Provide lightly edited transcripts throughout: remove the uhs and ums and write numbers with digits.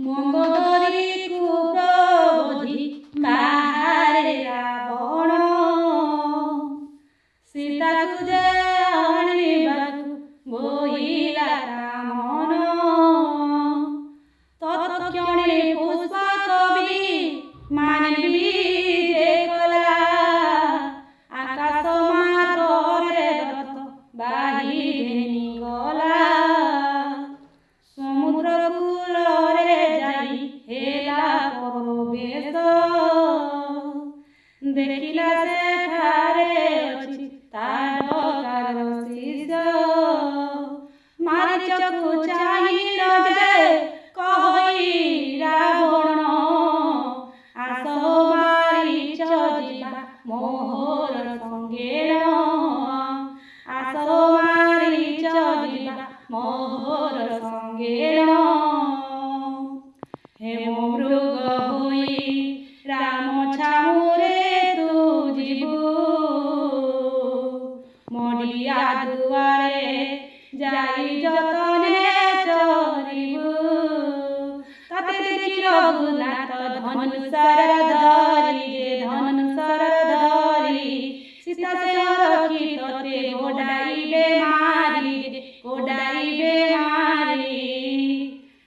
ମଙ୍ଗୋଦରୀ କୁପ୍ରବୋଧି କାହାରେ ରାବଣ ସୀତାକୁ ଯେ ଆଣିବାକୁ ବୋହିଲା ତା ମନ ତତ୍କ୍ଷଣେ ପୁଷ୍ପ କବି ମାନିବି ଯେ କଲା ଆକାଶ ମାର୍ଗରେ ରଥ ବାହି ଘେନି ଗଲା ସମୁଦ୍ର କୂଳରେ ଯାଇ ହେଲା ପ୍ରବେଶ ଦେଖିଲା ସେଠାରେ ଅଛି ତା ଡକାର ଶିଷ୍ୟ ମାରିଚକୁ ଚାହିଁଲ ଯେ କହି ରାବଣ ଆସ ମାରିଚ ଯିବା ମୋହର ସଙ୍ଗେଣ ଆସ ମାରିଚ ଯିବା ମୋହର ସଙ୍ଗେଣ ହେମ ମୃଗ ହୋଇ ରାମ ଛାମୁରେ ତୁ ଯିବୁ ମଡ଼ିଆ ଦୁଆରେ ଯାଇ ଯତନେ ଚରିବୁ ତାତେ ଦେଖି ରଘୁନାଥ ଧନୁସର ଧରି ଯେ ଧନୁସର ଧରି ସୀତା ସେ ରଖି ତତେ ଗୋଡ଼ାଇବେ ମାରି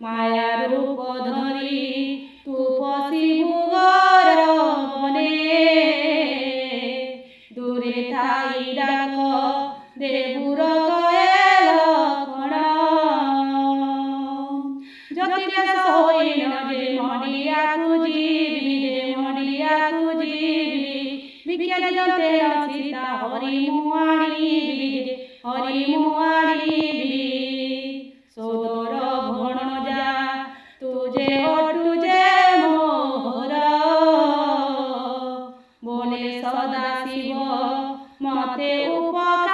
ମାୟା ରୂପ ଧରି ତୁ ପଶିବୁ ଘର ବନେ ଦୂରେ ଥାଇ ଡାକ ଦେବୁର କଏଲ କଣ ଜ୍ୟୋତିର୍ବେଶ ହୋଇନ ଯେ ମଡ଼ିଆକୁ ଯିବି ଭିକ୍ଷା ଦିଅନ୍ତେ ସୀତା ହରି ମୁଁ ଆଣିବି ସୋଦର ଭଣଜା ତୁ ଯେ ଅଟୁ ଯେ ମୋହର ବୋଲେ ସଦା ଶିବ ମତେ ଉପକାର